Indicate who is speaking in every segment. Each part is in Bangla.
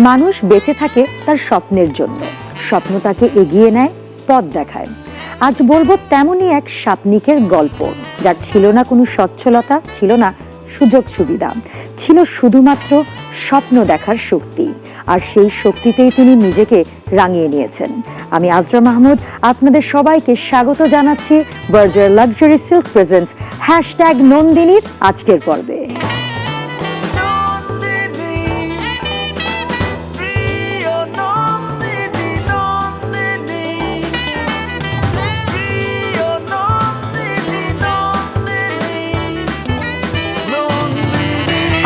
Speaker 1: মানুষ বেঁচে থাকে তার স্বপ্নের জন্য, স্বপ্ন তাকে এগিয়ে নেয়, পথ দেখায়। আজ বলবো তেমনই এক স্বপ্নিকের গল্প, যার ছিল না কোনো সচ্ছলতা, ছিল না সুযোগ সুবিধা, ছিল শুধুমাত্র স্বপ্ন দেখার শক্তি। আর সেই শক্তিতেই তিনি নিজেকে রাঙিয়ে নিয়েছেন। আমি আজরা মাহমুদ আপনাদের সবাইকে স্বাগত জানাচ্ছি বার্জার লাক্সারি সিল্ক প্রেজেন্টস #নন্দিনীর আজকের পর্বে।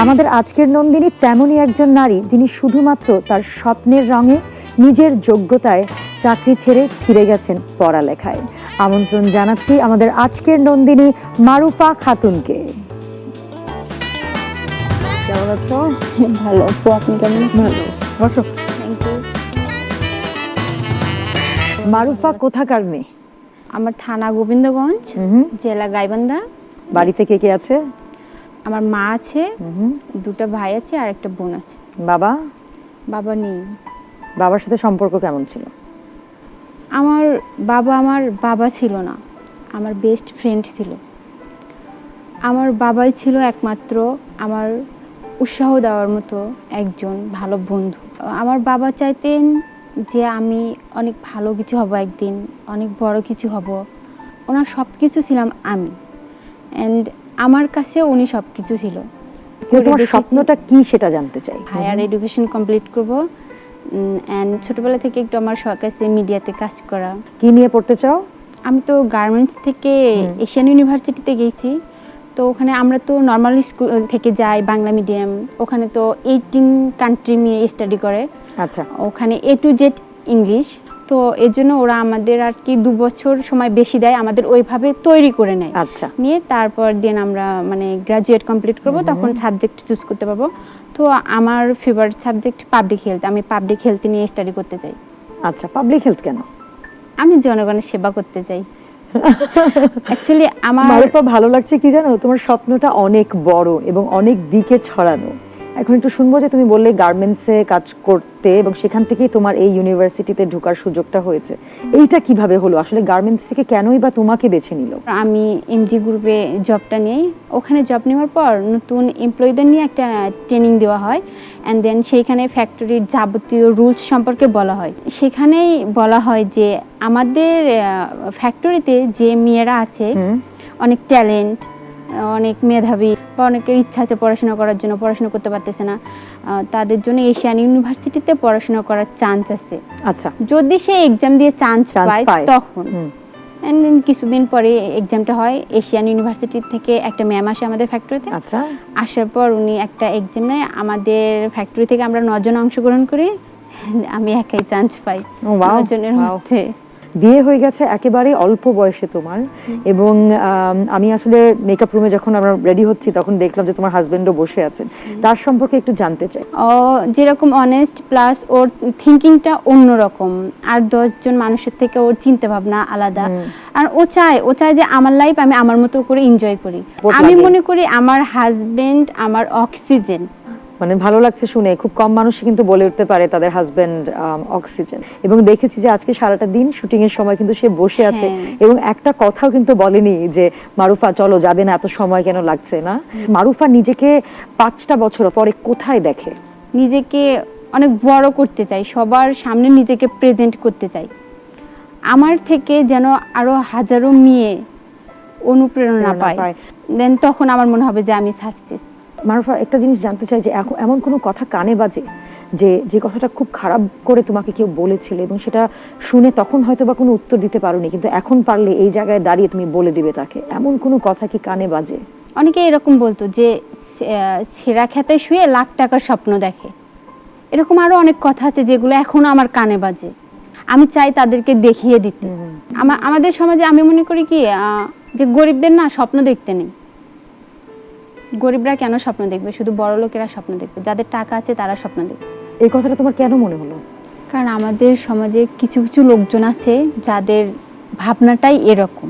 Speaker 1: আমাদের আজকের নন্দিনী তেমনই একজন নারী, যিনি শুধুমাত্র তার স্বপ্নের রঙে, নিজের যোগ্যতায় চাকরি ছেড়ে ফিরে গেছেন পড়ালেখায়। আমন্ত্রণ জানাচ্ছি আমাদের আজকের নন্দিনী মারুফা খাতুনকে। কেমন আছো?
Speaker 2: ভালো। আপনি কেমন?
Speaker 1: ভালো। বসো।
Speaker 2: Thank you.
Speaker 1: মারুফা কোথাকার মেয়ে?
Speaker 2: আমার থানা গোবিন্দগঞ্জ, জেলা গাইবান্ধা।
Speaker 1: বাড়িতে কে কে আছে?
Speaker 2: আমার মা আছে, দুটো ভাই আছে আর একটা বোন আছে।
Speaker 1: বাবা?
Speaker 2: বাবা নেই।
Speaker 1: বাবার সাথে সম্পর্ক কেমন ছিল?
Speaker 2: আমার বাবা ছিল না, আমার বেস্ট ফ্রেন্ড ছিল। আমার বাবাই ছিল একমাত্র আমার উৎসাহ দেওয়ার মতো একজন ভালো বন্ধু। আমার বাবা চাইতেন যে আমি অনেক ভালো কিছু হব, একদিন অনেক বড় কিছু হব। ওনার সব কিছু ছিলাম আমি, অ্যান্ড আমার কাছে উনি সব কিছু ছিল।
Speaker 1: তোমার স্বপ্নটা কি সেটা জানতে চাই।
Speaker 2: হায়ার এডুকেশন কমপ্লিট করব, অ্যান্ড ছোটবেলা থেকে একটু আমার শখ আছে মিডিয়াতে কাজ করা।
Speaker 1: কি নিয়ে পড়তে চাও?
Speaker 2: আমি তো গার্মেন্টস থেকে এশিয়ান ইউনিভার্সিটিতে গেছি। তো ওখানে আমরা তো নর্মাল স্কুল থেকে যাই, বাংলা মিডিয়াম। ওখানে তো 18 কান্ট্রি নিয়ে স্টাডি করে।
Speaker 1: আচ্ছা।
Speaker 2: ওখানে A to Z ইংলিশ। তো এর জন্য ওরা আমাদের আর কি 2 বছর সময় বেশি দেয়, আমাদের ওইভাবে তৈরি করে নেয়।
Speaker 1: আচ্ছা।
Speaker 2: নিয়ে তারপর দিন আমরা মানে গ্রাজুয়েট কমপ্লিট করব, তখন সাবজেক্ট চুজ করতে পারবো। তো আমার ফেভারিট সাবজেক্ট পাবলিক হেলথ। আমি পাবলিক হেলথ নিয়ে স্টাডি করতে চাই।
Speaker 1: আচ্ছা, পাবলিক হেলথ কেন?
Speaker 2: আমি জনগণের সেবা করতে চাই। অ্যাকচুয়ালি আমার
Speaker 1: মারুফা, ভালো লাগছে কি জানো, তোমার স্বপ্নটা অনেক বড় এবং অনেক দিকে ছড়ানো। এখন একটু শুনবো যে তুমি বললে গার্মেন্টসে কাজ করতে এবং সেখান থেকেই তোমার এই ইউনিভার্সিটিতে ঢোকার সুযোগটা হয়েছে। এইটা কিভাবে হলো? আসলে গার্মেন্টস থেকে কেনই বা তোমাকে বেছে নিল?
Speaker 2: আমি এমজি গ্রুপে জবটা নেই। ওখানে জব নেওয়ার পর নতুন এমপ্লয়ীদের নিয়ে একটা ট্রেনিং দেওয়া হয়, অ্যান্ড দেন সেইখানে ফ্যাক্টরির যাবতীয় রুলস সম্পর্কে বলা হয়। সেখানেই বলা হয় যে আমাদের ফ্যাক্টরিতে যে মেয়েরা আছে, অনেক ট্যালেন্ট, অনেক মেধাবী বা অনেকের ইচ্ছা আছে পড়াশোনা করার জন্য, পড়াশোনা করতে পারতেছে না, তাদের জন্য এশিয়ান ইউনিভার্সিটিতে পড়াশোনা করার চান্স আছে।
Speaker 1: আচ্ছা।
Speaker 2: যদি সে এক্সাম দিয়ে চান্স পায় তখন। অ্যান্ড কিছুদিন পরে এক্সামটা হয়। এশিয়ান ইউনিভার্সিটি থেকে একটা ম্যাম আসে আমাদের ফ্যাক্টরিতে।
Speaker 1: আচ্ছা।
Speaker 2: আসার পর উনি একটা এক্সাম নেয়। আমাদের ফ্যাক্টরি থেকে আমরা 9 জন অংশগ্রহণ করি, আমি একাই চান্স পাই 9 জনের মধ্যে।
Speaker 1: বিয়ে হয়ে গেছে একেবারে অল্প বয়সে তোমার, এবং আমি আসলে মেকআপ রুমে যখন আমরা রেডি হচ্ছি তখন দেখলাম যে তোমার হাজবেন্ডও বসে আছেন। তার সম্পর্কে একটু জানতে চাই।
Speaker 2: ও যেরকম অনেস্ট, প্লাস ওর থিঙ্কিংটা অন্যরকম। আর 10 জন মানুষের থেকে ওর চিন্তা ভাবনা আলাদা। আর ও চায় যে আমার লাইফ আমি আমার মতো করে এনজয় করি। আমি মনে করি আমার হাজবেন্ড আমার অক্সিজেন।
Speaker 1: মানে ভালো লাগছে শুনে। খুব কম মানুষই কিন্তু বলে উঠতে পারে তাদের হাজবেন্ড অক্সিজেন। এবং দেখেছি যে আজকে সারাটা দিন শুটিং এর সময় কিন্তু সে বসে আছে, এবং একটা কথাও কিন্তু বলেনি যে মারুফা চলো যাবে না, এত সময় কেন লাগছে না। মারুফা নিজেকে 5টা বছর পরে কোথায় দেখে?
Speaker 2: নিজেকে অনেক বড় করতে চাই, সবার সামনে নিজেকে প্রেজেন্ট করতে চাই। আমার থেকে যেন আরো হাজারো মেয়ে অনুপ্রেরণা পায়, দেন তখন আমার মনে হবে যে আমি সাকসেস।
Speaker 1: মারুফা, একটা জিনিস জানতে চাই যে এমন কোনো কথা কানে বাজে যে কথাটা খুব খারাপ করে তোমাকে কেউ বলেছিল এবং সেটা শুনে তখন হয়তো বা কোনো উত্তর দিতে পারোনি, কিন্তু এখন পারলে এই জায়গায় দাঁড়িয়ে তুমি বলে দিবে তাকে, এমন কোনো কথা কি কানে বাজে?
Speaker 2: অনেকে এরকম বলতো যে সেরা খেতে শুয়ে লাখ টাকার স্বপ্ন দেখে। এরকম আরো অনেক কথা আছে যেগুলো এখনো আমার কানে বাজে। আমি চাই তাদেরকে দেখিয়ে দিতে। আমাদের সমাজে আমি মনে করি কি যে গরিবদের না স্বপ্ন দেখতে নেই। গরিবরা কেন স্বপ্ন দেখবে? শুধু বড় লোকেরা স্বপ্ন দেখবে, যাদের টাকা আছে তারা স্বপ্ন দেখবে।
Speaker 1: এই কথাটা তোমার কেন মনে হলো?
Speaker 2: কারণ আমাদের সমাজে কিছু কিছু লোকজন আছে যাদের ভাবনাটাই এরকম।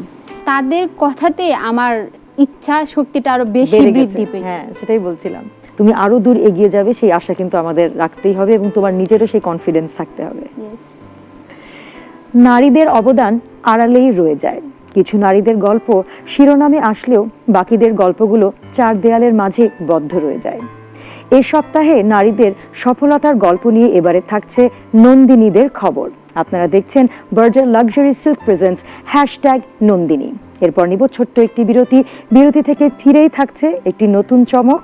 Speaker 2: তাদের কথাতে আমার ইচ্ছা শক্তিটা আরো বেশি বৃদ্ধি পেয়েছে।
Speaker 1: হ্যাঁ, সেটাই বলছিলাম। তুমি আরো দূর এগিয়ে যাবে সেই আশা কিন্তু আমাদের রাখতেই হবে এবং তোমার নিজেরও সেই কনফিডেন্স থাকতে হবে।
Speaker 2: ইয়েস।
Speaker 1: নারীদের অবদান আড়ালেই রয়ে যায়। কিছু নারীদের গল্প শিরোনামে আসলেও বাকিদের গল্পগুলো চার দেয়ালের মাঝে বদ্ধ রয়ে যায়। এ সপ্তাহে নারীদের সফলতার গল্প নিয়ে এবারে থাকছে নন্দিনীদের খবর। আপনারা দেখছেন Berger luxury silk presents #Nandini. এরপর নিব ছোট্ট একটি বিরতি থেকে ফিরেই থাকছে একটি নতুন চমক,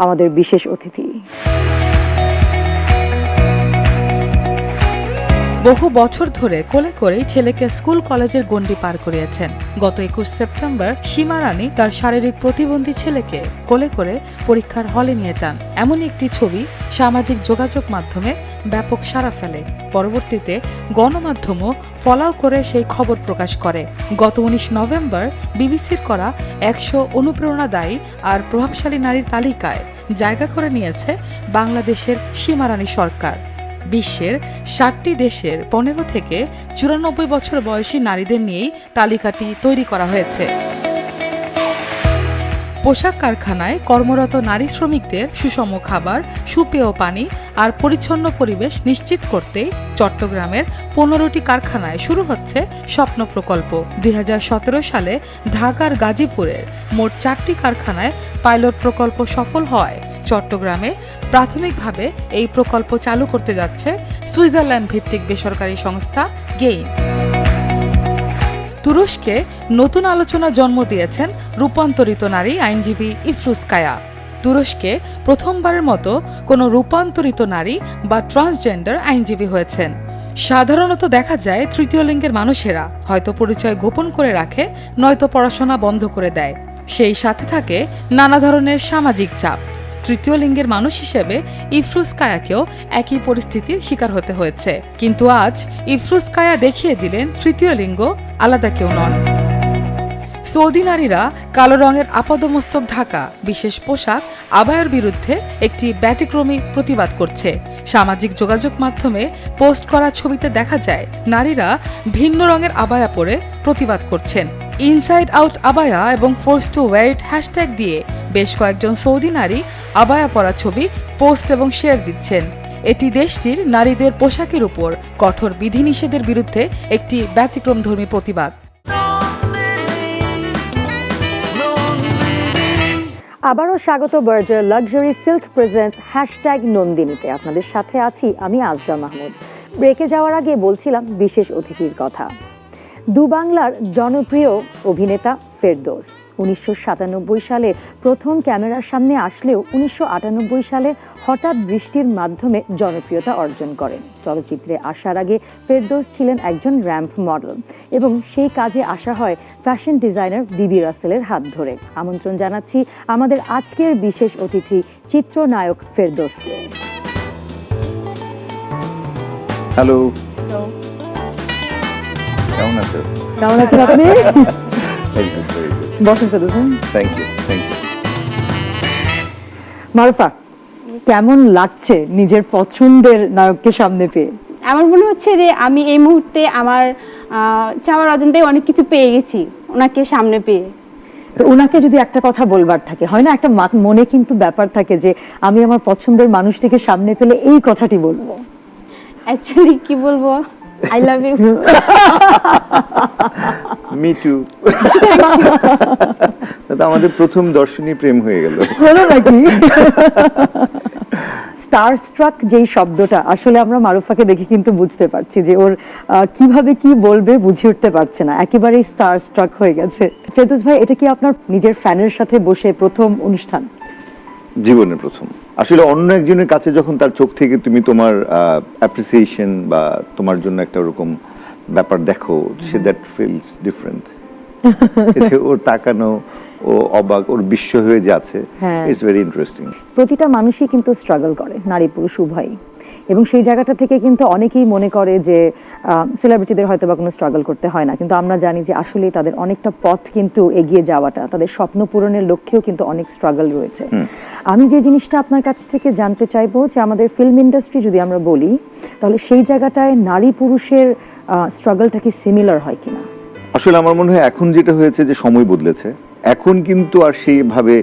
Speaker 1: আমাদের বিশেষ অতিথি।
Speaker 3: বহু বছর ধরে কোলে করেই ছেলেকে স্কুল কলেজের গণ্ডি পার করিয়েছেন। গত 21 সেপ্টেম্বর সীমা রানী তার শারীরিক প্রতিবন্ধী ছেলেকে কোলে করে পরীক্ষার হলে নিয়ে যান। এমনই একটি ছবি সামাজিক যোগাযোগ মাধ্যমে ব্যাপক সাড়া ফেলে। পরবর্তীতে গণমাধ্যমও ফলাও করে সেই খবর প্রকাশ করে। গত 19 নভেম্বর বিবিসির করা 100 অনুপ্রেরণাদায়ী আর প্রভাবশালী নারীর তালিকায় জায়গা করে নিয়েছে বাংলাদেশের সীমা রানী সরকার। বিশ্বের 60টি দেশের 15 থেকে 94 বছর বয়সী নারীদের নিয়েই তালিকাটি তৈরি করা হয়েছে। পোশাক কারখানায় কর্মরত নারী শ্রমিকদের সুষম খাবার, সুপেয় পানি আর পরিচ্ছন্ন পরিবেশ নিশ্চিত করতেই চট্টগ্রামের 15টি কারখানায় শুরু হচ্ছে স্বপ্ন প্রকল্প। 2017 সালে ঢাকার গাজীপুরের মোট 4টি কারখানায় পাইলট প্রকল্প সফল হয়। চট্টগ্রামে প্রাথমিকভাবে এই প্রকল্প চালু করতে যাচ্ছে সুইজারল্যান্ড ভিত্তিক বেসরকারি সংস্থা গেইন। তুরস্কে নতুন আলোচনার জন্ম দিয়েছেন রূপান্তরিত নারী আইনজীবী ইফরুজ কায়া। তুরস্কে প্রথমবারের মতো কোনো রূপান্তরিত নারী বা ট্রান্সজেন্ডার আইনজীবী হয়েছেন। সাধারণত দেখা যায় তৃতীয় লিঙ্গের মানুষেরা হয়তো পরিচয় গোপন করে রাখে, নয়তো পড়াশোনা বন্ধ করে দেয়। সেই সাথে থাকে নানা ধরনের সামাজিক চাপ। তৃতীয় লিঙ্গের মানুষ হিসেবে ইফরুজ কায়াকেও একই পরিস্থিতির শিকার হতে হয়েছে। কিন্তু আজ ইফরুজ কায়া দেখিয়ে দিলেন তৃতীয় লিঙ্গ আলাদা কেউ নন। সৌদি নারীরা কালো রঙের আপাদমস্তক ঢাকা বিশেষ পোশাক আবায়ার বিরুদ্ধে একটি ব্যতিক্রমী প্রতিবাদ করছে। সামাজিক যোগাযোগ মাধ্যমে পোস্ট করা ছবিতে দেখা যায় নারীরা ভিন্ন রঙের আবায়া পরে প্রতিবাদ করছেন। ইনসাইড আউট আবায়া এবং force to wire it hashtag দিয়ে বেশ কয়েকজন সৌদি নারী আবায়া পরা ছবি পোস্ট এবং শেয়ার দিচ্ছেন। এটি দেশটির নারীদের পোশাকের উপর কঠোর বিধিনিষেধের বিরুদ্ধে একটি ব্যতিক্রমধর্মী প্রতিবাদ।
Speaker 1: আবারও স্বাগত বার্জার লাক্সারি সিল্ক প্রেজেন্টস #নন্দিনীতে। আপনাদের সাথে আছি আমি আজরা মাহমুদ। ব্রেকে যাওয়ার আগে বলছিলাম বিশেষ অতিথির কথা। দুবাংলার জনপ্রিয় অভিনেতা ফেরদৌস 1997 সালে প্রথম ক্যামেরার সামনে আসলেও 1998 সালে হঠাৎ বৃষ্টির মাধ্যমে জনপ্রিয়তা অর্জন করেন। চলচ্চিত্রে আসার আগে ফেরদৌস ছিলেন একজন র্যাম্প মডেল এবং সেই কাজে আসা হয় ফ্যাশন ডিজাইনার বিবি রাসেলের হাত ধরে। আমন্ত্রণ জানাচ্ছি আমাদের আজকের বিশেষ অতিথি চিত্রনায়ক ফেরদৌসকে।
Speaker 4: হ্যালো, কেমন আছো?
Speaker 1: কেমন আছেন আপনি?
Speaker 4: Very good, very good.
Speaker 1: বসুন Ferdous.
Speaker 4: Thank you, thank you.
Speaker 1: Marufa, কেমন লাগছে নিজের পছন্দের নায়ককে সামনে পেয়ে?
Speaker 2: আমার মনে হচ্ছে যে আমি এই মুহূর্তে আমার চাওয়ার অজান্তে অনেক কিছু পেয়ে গেছি ওনাকে সামনে পেয়ে।
Speaker 1: তো ওনাকে যদি একটা কথা বলবার থাকে, হয় না একটা মনে কিন্তু ব্যাপার থাকে যে আমি আমার পছন্দের মানুষটিকে সামনে পেলে এই কথাটি বলবো।
Speaker 2: অ্যাকচুয়ালি কি বলবো, I love you.
Speaker 4: Me too. দাদা, আমাদের প্রথম দর্শনী প্রেম হয়ে গেল।
Speaker 1: হলো নাকি? স্টার স্ট্রাক যেই শব্দটা আসলে আমরা মারুফাকে দেখে কিন্তু বুঝতে পারছি যে ওর কিভাবে কি বলবে বুঝে উঠতে পারছে না, একেবারেই স্টার স্ট্রাক হয়ে গেছে। ফেরদৌস ভাই, এটা কি আপনার নিজের ফ্যানের সাথে বসে প্রথম অনুষ্ঠান?
Speaker 4: জীবনের প্রথম। আসলে অন্য একজনের কাছে যখন তার চোখ থেকে তুমি তোমার অ্যাপ্রিসিয়েশন বা তোমার জন্য একটা ওরকম ব্যাপার দেখো, সে দ্যাট ফিলস ডিফারেন্ট। ওর তাকানো, ও অবাক, ওর বিস্ময় হয়ে যাচ্ছে। It's very interesting.
Speaker 1: প্রতিটা মানুষই কিন্তু স্ট্রাগল করে, নারী পুরুষ উভয়ই, এবং সেই জায়গাটা থেকে কিন্তু অনেকেই মনে করে যে সেলিব্রিটিদের হয়তো বা কোনো স্ট্রাগল করতে হয় না, কিন্তু আমরা জানি যে আসলে তাদের অনেকটা পথ কিন্তু এগিয়ে যাওয়াটা, তাদের স্বপ্ন পূরণের লক্ষ্যেও কিন্তু অনেক স্ট্রাগল রয়েছে। আমি যে জিনিসটা আপনার কাছ থেকে জানতে চাইবো যে আমাদের ফিল্ম ইন্ডাস্ট্রি যদি আমরা বলি, তাহলে সেই জায়গাটায় নারী পুরুষের স্ট্রাগলটা কি সিমিলার হয় কিনা?
Speaker 4: আসলে আমার মনে হয় এখন যেটা হয়েছে যে সময় বদলেছে, এখন কিন্তু আর সেইভাবে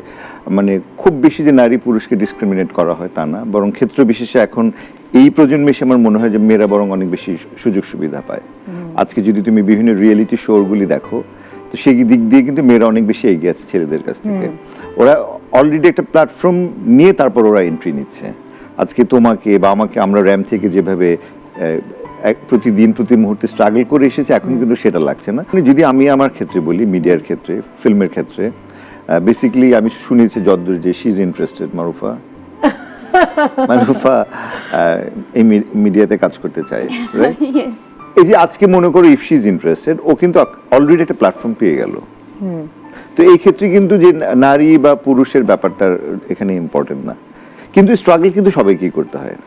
Speaker 4: মানে খুব বেশি যে নারী পুরুষকে ডিসক্রিমিনেট করা হয় তা না, বরং ক্ষেত্র বিশেষে এখন এই প্রজন্মে এসে আমার মনে হয় যে মেয়েরা বরং অনেক বেশি সুযোগ সুবিধা পায়। আজকে যদি তুমি বিভিন্ন রিয়েলিটি শোগুলি দেখো, তো সেই দিক দিয়ে কিন্তু মেয়েরা অনেক বেশি এগিয়ে আছে ছেলেদের কাছ থেকে। ওরা অলরেডি একটা প্ল্যাটফর্ম নিয়ে তারপর ওরা এন্ট্রি নিচ্ছে। আজকে তোমাকে বা আমাকে আমরা র্যাম থেকে যেভাবে প্রতিদিন প্রতি মুহূর্তে স্ট্রাগল করে এসেছে, এখন কিন্তু সেটা লাগছে না। যদি আমি আমার ক্ষেত্রে বলি, মিডিয়ার ক্ষেত্রে, ফিল্মের ক্ষেত্রে, বেসিক্যালি আমি শুনেছি যদ্দূর যে শি ইজ ইন্টারেস্টেড, মারুফা এই মিডিয়াতে কাজ করতে চায়, রাইট?
Speaker 2: Yes.
Speaker 4: এই যে আজকে মনে করো ইফ শি ইজ ইন্টারেস্টেড, ও কিন্তু অলরেডি একটা প্ল্যাটফর্ম পেয়ে গেল। তো এই ক্ষেত্রে কিন্তু যে নারী বা পুরুষের ব্যাপারটা এখানে ইম্পর্টেন্ট না, কিন্তু স্ট্রাগল কিন্তু সবাইকেই করতে হয়।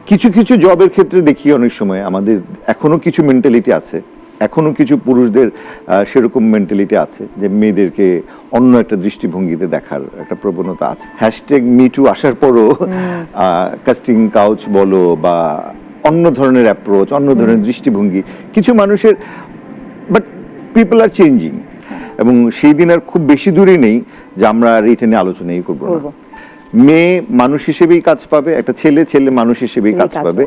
Speaker 4: কিছু কিছু জবের ক্ষেত্রে দেখি অনেক সময় আমাদের এখনো কিছু মেন্টালিটি আছে, এখনো কিছু পুরুষদের সেরকম মেন্টালিটি আছে যে মেয়েদেরকে অন্য একটা দৃষ্টিভঙ্গিতে দেখার একটা প্রবণতা আছে। হ্যাশট্যাগ মিটু আসার পরও কাস্টিং কাউচ বলো বা অন্য ধরনের অ্যাপ্রোচ, অন্য ধরনের দৃষ্টিভঙ্গি কিছু মানুষের, বাট পিপল আর চেঞ্জিং, এবং সেই দিন আর খুব বেশি দূরে নেই যে আমরা আর এটা নিয়ে আলোচনাই করবো না। মেয়ে মানুষ হিসেবেই কাজ পাবে, একটা ছেলে ছেলে মানুষ হিসেবেই কাজ পাবে,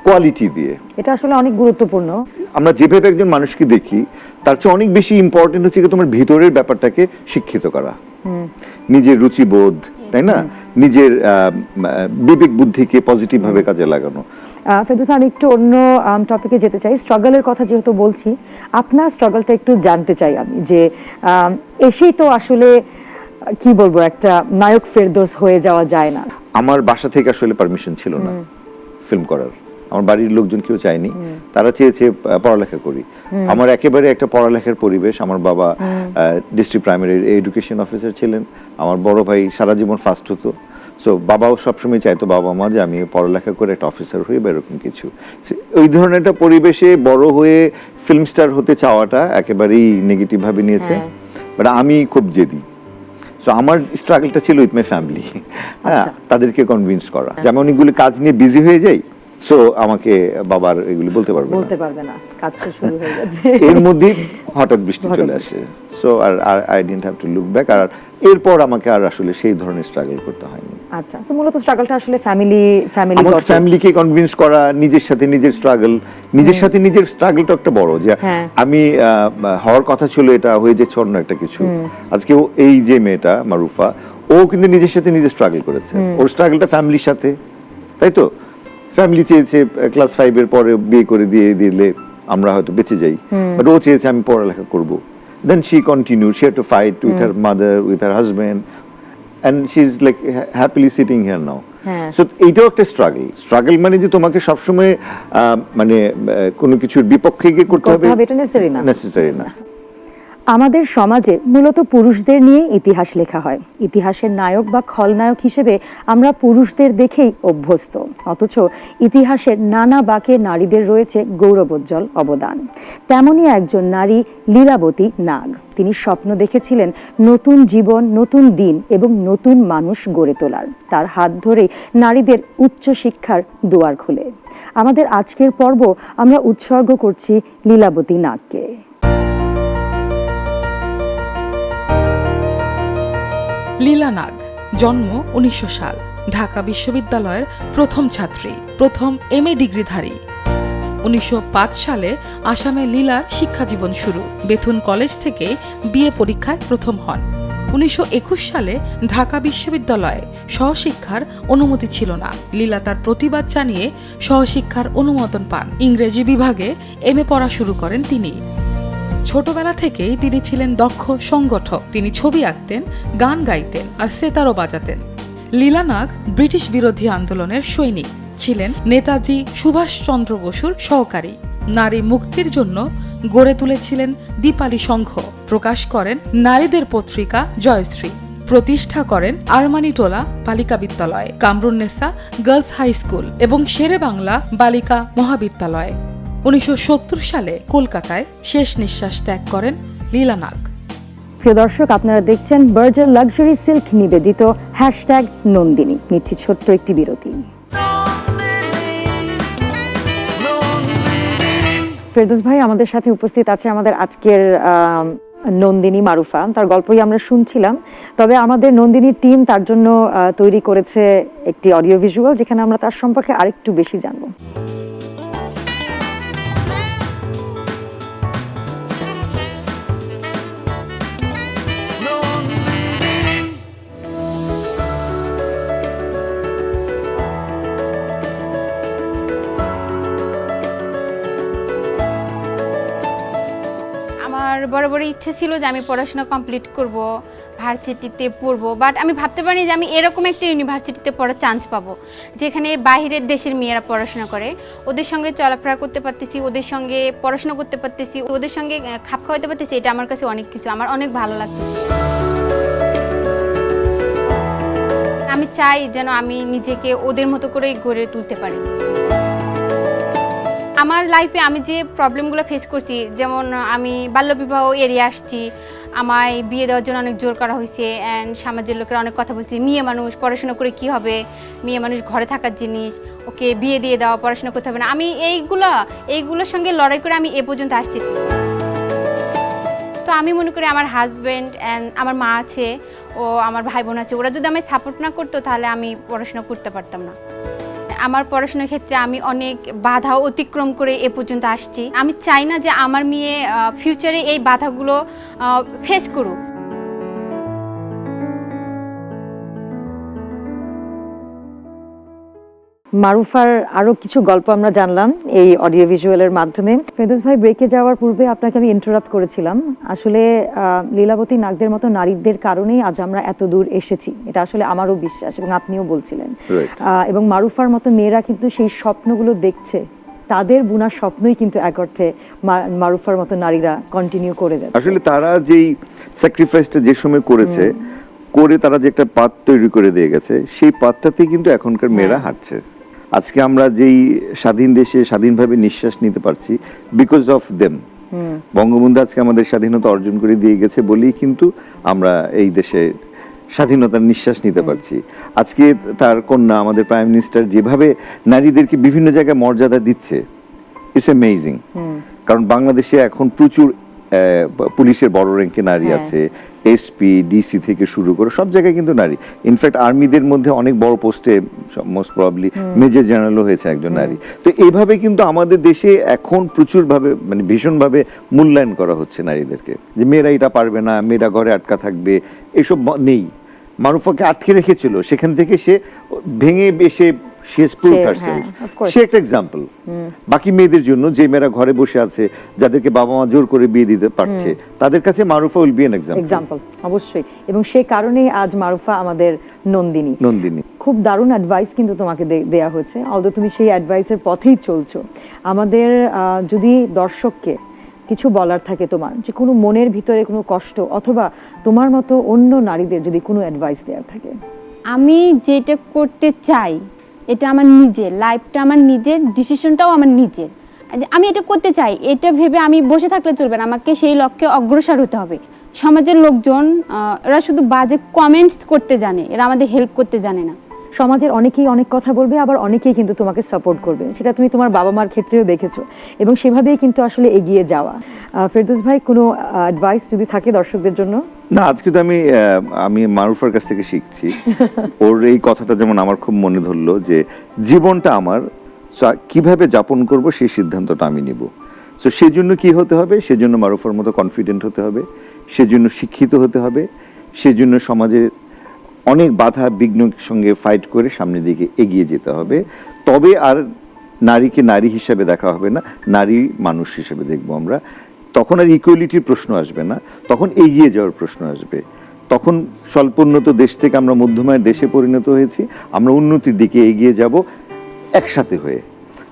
Speaker 4: কোয়ালিটি দিয়ে।
Speaker 1: এটা আসলে অনেক গুরুত্বপূর্ণ।
Speaker 4: আমরা যেভাবে একজন মানুষকে দেখি তার চেয়ে অনেক বেশি ইম্পর্টেন্ট হচ্ছে তোমার ভিতরের ব্যাপারটাকে শিক্ষিত করা, নিজের রুচিবোধ, তাই না, নিজের বিবেক বুদ্ধিকে পজিটিভ ভাবে কাজে লাগানো।
Speaker 1: ফেরদৌস ভাই, আমি একটু অন্য টপিকে যেতে চাই। স্ট্রাগলের কথা যেহেতু বলছি, আপনার স্ট্রাগলটা একটু জানতে চাই আমি, যে এসেই তো আসলে কি বলবো, একটা নায়ক ফেরদৌস হয়ে যাওয়া যায় না।
Speaker 4: আমার বাসা থেকে আসলে পারমিশন ছিল না ফিল্ম করার, আমার বাড়ির লোকজন কেউ চায়নি, তারা চেয়েছে পড়ালেখা করি। আমার একেবারে একটা পড়ালেখার পরিবেশ। আমার বাবা ডিস্ট্রিক্ট প্রাইমারি এডুকেশন অফিসার ছিলেন, আমার বড় ভাই সারা জীবন ফার্স্ট হতো। সো বাবাও সবসময় চাইতো, বাবা মা, যে আমি পড়ালেখা করে একটা অফিসার হই বা এরকম কিছু। ওই ধরনের একটা পরিবেশে বড় হয়ে ফিল্ম স্টার হতে চাওয়াটা একেবারেই নেগেটিভ ভাবে নিয়েছে। বাট আমি খুব জেদি, সো আমার স্ট্রাগলটা ছিল উইথ মাই ফ্যামিলি, হ্যাঁ, তাদেরকে কনভিন্স করা যে আমি অনেকগুলি কাজ নিয়ে বিজি হয়ে যাই, সো আমাকে বাবার এগুলি বলতে পারবে না,
Speaker 1: কাজ তো শুরু হয়ে গেছে।
Speaker 4: এর মধ্যে হঠাৎ বৃষ্টি চলে আসে, সো আর I didn't have to look back. আর এরপর আমাকে আর আসলে সেই ধরনের স্ট্রাগল করতে হয়নি।
Speaker 1: আচ্ছা, সো মূলত স্ট্রাগলটা আসলে
Speaker 4: আমার ফ্যামিলিকে কনভিন্স করা, নিজের সাথে নিজের স্ট্রাগলটা একটা বড়, যে আমি হওয়ার কথা ছিল এটা হয়ে যাচ্ছে অন্য একটা কিছু। আজকে এই যে মেয়েটা মারুফা, ও কিন্তু নিজের সাথে নিজে স্ট্রাগল করেছে, ওর স্ট্রাগলটা ফ্যামিলির সাথে, তাই তো? ফ্যামিলি চেয়েছে ক্লাস 5 এর পরে বিয়ে করে দিয়ে দিলে আমরা হয়তো বেঁচে যাই, বাট ও চেয়েছে আমি পড়ালেখা করব। Then she continued, she had to fight with her mother, with her husband, and she's like happily sitting here now. So এইটাও একটা স্ট্রাগল মানে যে তোমাকে সবসময় মানে কোনো কিছুর বিপক্ষে গিয়ে করতে হবে
Speaker 1: এটা
Speaker 4: নেসেসারি না।
Speaker 1: আমাদের সমাজে মূলত পুরুষদের নিয়ে ইতিহাস লেখা হয়। ইতিহাসের নায়ক বা খলনায়ক হিসেবে আমরা পুরুষদের দেখেই অভ্যস্ত, অথচ ইতিহাসের নানা বাঁকে নারীদের রয়েছে গৌরবোজ্জ্বল অবদান। তেমনই একজন নারী লীলাবতী নাগ। তিনি স্বপ্ন দেখেছিলেন নতুন জীবন, নতুন দিন এবং নতুন মানুষ গড়ে তোলার। তার হাত ধরেই নারীদের উচ্চ শিক্ষার দুয়ার খুলে। আমাদের আজকের পর্ব আমরা উৎসর্গ করছি লীলাবতী নাগকে।
Speaker 3: লীলা নাগ, জন্ম 1900 সাল, ঢাকা বিশ্ববিদ্যালয়ের প্রথম ছাত্রী, প্রথম MA ডিগ্রিধারী। 1905 সালে আসামে লীলার শিক্ষাজীবন শুরু। বেথুন কলেজ থেকে বিএ পরীক্ষায় প্রথম হন। 1921 সালে ঢাকা বিশ্ববিদ্যালয়ে সহশিক্ষার অনুমতি ছিল না। লীলা তার প্রতিবাদ জানিয়ে সহশিক্ষার অনুমোদন পান। ইংরেজি বিভাগে MA পড়া শুরু করেন তিনি। ছোটবেলা থেকেই তিনি ছিলেন দক্ষ সংগঠক। তিনি ছবি আঁকতেন, গান গাইতেন আর সেতারও বাজাতেন। লীলা নাগ ব্রিটিশ বিরোধী আন্দোলনের সৈনিক ছিলেন, নেতাজি সুভাষচন্দ্র বসুর সহকারী। নারী মুক্তির জন্য গড়ে তুলেছিলেন দীপালি সংঘ, প্রকাশ করেন নারীদের পত্রিকা জয়শ্রী, প্রতিষ্ঠা করেন আরমানিটোলা বালিকা বিদ্যালয়, কামরুন্নেসা গার্লস হাই স্কুল এবং শেরে বাংলা বালিকা মহাবিদ্যালয়। 1970 সালে কলকাতায় শেষ নিঃশ্বাস ত্যাগ করেন লীলা নাগ।
Speaker 1: প্রিয় দর্শক, আপনারা দেখছেন বার্জার লাক্সারি সিল্ক নিবেদিত #নন্দিনী। নিচ্ছি ছোট্ট একটি বিরতি। ফেরদৌস ভাই আমাদের সাথে উপস্থিত আছে আমাদের আজকের নন্দিনী মারুফা, তার গল্পই আমরা শুনছিলাম। তবে আমাদের নন্দিনীর টিম তার জন্য তৈরি করেছে একটি অডিও ভিজুয়াল, যেখানে আমরা তার সম্পর্কে আরেকটু বেশি জানবো।
Speaker 2: আমার বরাবরই ইচ্ছে ছিল যে আমি পড়াশোনা কমপ্লিট করব, ভার্সিটিতে পড়বো, বাট আমি ভাবতে পারিনি যে আমি এরকম একটা ইউনিভার্সিটিতে পড়ার চান্স পাবো যেখানে বাইরের দেশের মেয়েরা পড়াশোনা করে, ওদের সঙ্গে চলাফেরা করতে পারতেছি, ওদের সঙ্গে পড়াশোনা করতে পারতেছি, ওদের সঙ্গে খাপ খাওয়াতে পারতেছি। এটা আমার কাছে অনেক কিছু, আমার অনেক ভালো লাগতেছে। আমি চাই যেন আমি নিজেকে ওদের মতো করেই গড়ে তুলতে পারি। আমার লাইফে আমি যে প্রবলেমগুলো ফেস করছি, যেমন আমি বাল্যবিবাহ এড়িয়ে আসছি, আমায় বিয়ে দেওয়ার জন্য অনেক জোর করা হয়েছে, অ্যান্ড সমাজের লোকেরা অনেক কথা বলছে, মেয়ে মানুষ পড়াশোনা করে কি হবে, মেয়ে মানুষ ঘরে থাকার জিনিস, ওকে বিয়ে দিয়ে দাও, পড়াশোনা করতে হবে না। আমি এইগুলোর সঙ্গে লড়াই করে আমি এ পর্যন্ত আসছি। তো আমি মনে করি আমার হাজব্যান্ড অ্যান্ড আমার মা আছে, ও আমার ভাই বোন আছে, ওরা যদি আমায় সাপোর্ট না করতো তাহলে আমি পড়াশোনা করতে পারতাম না। আমার পড়াশোনার ক্ষেত্রে আমি অনেক বাধা অতিক্রম করে এ পর্যন্ত আসছি। আমি চাই না যে আমার মেয়ে ফিউচারে এই বাধাগুলো ফেস করুক।
Speaker 1: মারুফার আরো কিছু গল্প আমরা জানলাম এই অডিও ভিজুয়ালের মাধ্যমে। ফেরদৌস ভাই, ব্রেকে যাওয়ার পূর্বে আপনাকে আমি ইন্টারাপ্ট করেছিলাম। আসলে লীলাবতী নাগদের মতো নারীদের কারণেই আজ আমরা এত দূর এসেছি, এটা আসলে আমারও বিশ্বাস, এবং আপনিও বলছিলেন। এবং মারুফার মতো মেয়েরা কিন্তু সেই স্বপ্নগুলো দেখছে, তাদের বুনা স্বপ্নই কিন্তু এক অর্থে মারুফার মতো নারীরা কন্টিনিউ করে যাচ্ছে।
Speaker 4: আসলে তারা যেই স্যাক্রিফাইসটা যে সময় করেছে, করে তারা যে একটা পাথ তৈরি করে দিয়ে গেছে, সেই পাথটাতেই কিন্তু এখনকার মেয়েরা হাঁটছে। আজকে আমরা যেই স্বাধীন দেশে স্বাধীনভাবে নিঃশ্বাস নিতে পারছি, বিকজ অফ দেম। বঙ্গবন্ধু আজকে আমাদের স্বাধীনতা অর্জন করে দিয়ে গেছে বলেই কিন্তু আমরা এই দেশে স্বাধীনতার নিঃশ্বাস নিতে পারছি। আজকে তার কন্যা আমাদের প্রাইম মিনিস্টার যেভাবে নারীদেরকে বিভিন্ন জায়গায় মর্যাদা দিচ্ছে, ইটস অ্যামেজিং। কারণ বাংলাদেশে এখন প্রচুর পুলিশের বড় র্যাঙ্কে নারী আছে, এসপি ডিসি থেকে শুরু করে সব জায়গায় কিন্তু নারী। ইনফ্যাক্ট আর্মিদের মধ্যে অনেক বড় পোস্টে মোস্ট প্রবাবলি মেজর জেনারেলও হয়েছে একজন নারী। তো এইভাবে কিন্তু আমাদের দেশে এখন প্রচুরভাবে মানে ভীষণভাবে মূল্যায়ন করা হচ্ছে নারীদেরকে, যে মেয়েরা এটা পারবে না, মেয়েরা ঘরে আটকা থাকবে, এসব নেই। মারুফাকে আটকে রেখেছিল, সেখান থেকে সে ভেঙে এসে সে একটা এক্সাম্পল বাকি মেয়েদের জন্য, যে মেয়েরা ঘরে বসে আছে, যাদেরকে বাবা মা জোর করে বিয়ে দিতে পারছে, তাদের কাছে Marufa will be an example.
Speaker 1: অবশ্যই, এবং সে কারণেই আজ মারুফা আমাদের নন্দিনী। খুব দারুণ অ্যাডভাইস কিন্তু তোমাকে দেয়া হয়েছে, অলদো তুমি সেই অ্যাডভাইসের পথেই চলছো। আমাদের যদি দর্শককে কিছু বলার থাকে তোমার, যে কোনো মনের ভিতরে কোনো কষ্ট, অথবা তোমার মতো অন্য নারীদের যদি কোনো অ্যাডভাইস দেওয়ার থাকে।
Speaker 2: আমি যেটা করতে চাই এটা আমার নিজের, লাইফটা আমার নিজের, ডিসিশনটাও আমার নিজের। আমি এটা করতে চাই, এটা ভেবে আমি বসে থাকলে চলবে না, আমাকে সেই লক্ষ্যে অগ্রসর হতে হবে। সমাজের লোকজন এরা শুধু বাজে কমেন্টস করতে জানে, এরা আমাদের হেল্প করতে জানে না।
Speaker 1: সমাজের অনেকেই অনেক কথা বলবে, আবার অনেকেই কিন্তু তোমাকে সাপোর্ট করবে, সেটা তুমি তোমার বাবা মার ক্ষেত্রেও দেখেছো, এবং সেভাবেই কিন্তু আসলে এগিয়ে যাওয়া। ফেরদৌস ভাই, কোনো অ্যাডভাইস যদি থাকে দর্শকদের জন্য?
Speaker 4: না, আজকে তো আমি মারুফার কাছ থেকে শিখছি। ওর এই কথাটা যেমন আমার খুব মনে ধরলো, যে জীবনটা আমার কিভাবে যাপন করব সেই সিদ্ধান্তটা আমি নিব। তো সেই জন্য কি হতে হবে? সেজন্য মারুফার মতো কনফিডেন্ট হতে হবে, সেজন্য শিক্ষিত হতে হবে, সেজন্য সমাজে অনেক বাধা বিঘ্নের সঙ্গে ফাইট করে সামনের দিকে এগিয়ে যেতে হবে। তবে আর নারীকে নারী হিসেবে দেখা হবে না, নারী মানুষ হিসেবে দেখবো আমরা। তখন আর ইকুয়ালিটির প্রশ্ন আসবে না, তখন এগিয়ে যাওয়ার প্রশ্ন আসবে। তখন স্বল্পোন্নত দেশ থেকে আমরা মধ্যমায়ের দেশে পরিণত হয়েছি, আমরা উন্নতির দিকে এগিয়ে যাব একসাথে হয়ে।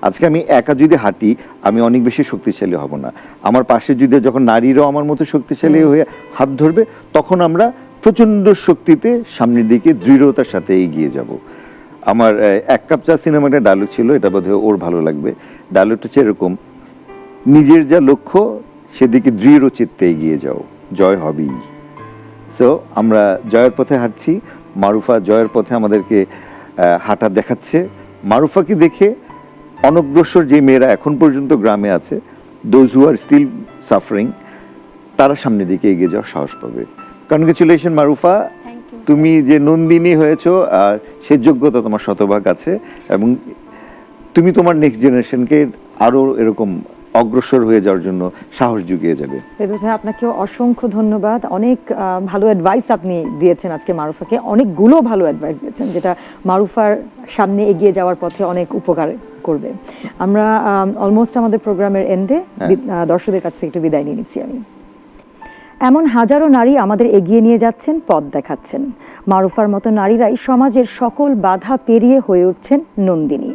Speaker 4: আজকে আমি একা যদি হাঁটি, আমি অনেক বেশি শক্তিশালী হব না। আমার পাশে যদি যখন নারীরাও আমার মতো শক্তিশালী হয়ে হাত ধরবে, তখন আমরা প্রচণ্ড শক্তিতে সামনের দিকে দৃঢ়তার সাথে এগিয়ে যাব। আমার এক কাপ চা সিনেমাটা ডায়লগ ছিল, এটা বোধহয় ওর ভালো লাগবে। ডায়লগটা হচ্ছে এরকম: নিজের যা লক্ষ্য সেদিকে দৃঢ় চিত্তে এগিয়ে যাও, জয় হবেই। সো আমরা জয়ের পথে হাঁটছি, মারুফা জয়ের পথে আমাদেরকে হাঁটা দেখাচ্ছে। মারুফাকে দেখে অনগ্রসর যে মেয়েরা এখন পর্যন্ত গ্রামে আছে, those who are still suffering, তারা সামনের দিকে এগিয়ে যাওয়ার সাহস পাবে। Congratulation Marufa,
Speaker 2: thank you.
Speaker 4: তুমি যে নন্দিনী হয়েছো সে যোগ্যতা তোমার শতভাগ আছে, এবং তুমি তোমার নেক্সট জেনারেশনকে আরো এরকম অগ্রসর হয়ে যাওয়ার জন্য সাহস জুগিয়ে যাবে।
Speaker 1: ফেরদৌস ভাই, আপনাকেও অসংখ্য ধন্যবাদ। অনেক ভালো অ্যাডভাইস আপনি দিয়েছেন আজকে মারুফাকে, অনেকগুলো ভালো অ্যাডভাইস দিয়েছেন যেটা মারুফার সামনে এগিয়ে যাওয়ার পথে অনেক উপকার করবে। আমরা অলমোস্ট আমাদের প্রোগ্রামের এন্ডে দর্শকদের কাছ থেকে একটু বিদায় নিয়ে নিচ্ছি আমি। এমন হাজারো নারী আমাদের এগিয়ে নিয়ে যাচ্ছেন, পথ দেখাচ্ছেন। মারুফার মতো নারীরাই সমাজের সকল বাধা পেরিয়ে হয়ে উঠছেন নন্দিনী।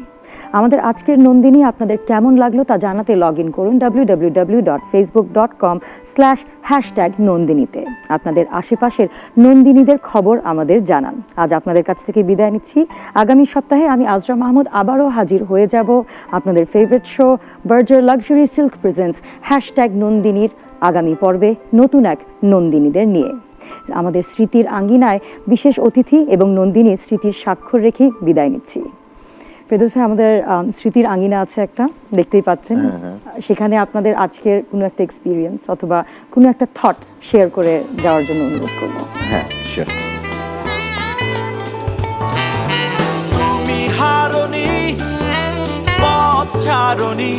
Speaker 1: আমাদের আজকের নন্দিনী আপনাদের কেমন লাগলো তা জানাতে লগ ইন করুন www.facebook.com/#নন্দিনীতে। আপনাদের আশেপাশের নন্দিনীদের খবর আমাদের জানান। আজ আপনাদের কাছ থেকে বিদায় নিচ্ছি। আগামী সপ্তাহে আমি আজরা মাহমুদ আবারও হাজির হয়ে যাব আপনাদের favourite show Berger luxury silk presents #নন্দিনীর আগামী পর্বে নতুন এক নন্দিনীদের নিয়ে। আমাদের স্মৃতির আঙ্গিনায় বিশেষ অতিথি এবং নন্দিনীর স্মৃতির স্বাক্ষর রেখে বিদায় নিচ্ছি। ফেরদৌস ভাই, আমাদের স্মৃতির আঙ্গিনা আছে একটা, দেখতেই পাচ্ছেন। সেখানে আপনাদের আজকের কোনো একটা এক্সপিরিয়েন্স অথবা কোনো একটা থট শেয়ার করে যাওয়ার জন্য অনুরোধ করব।
Speaker 4: হ্যাঁ, শিওর।
Speaker 5: তুমি হারনি পথ ছাড়নি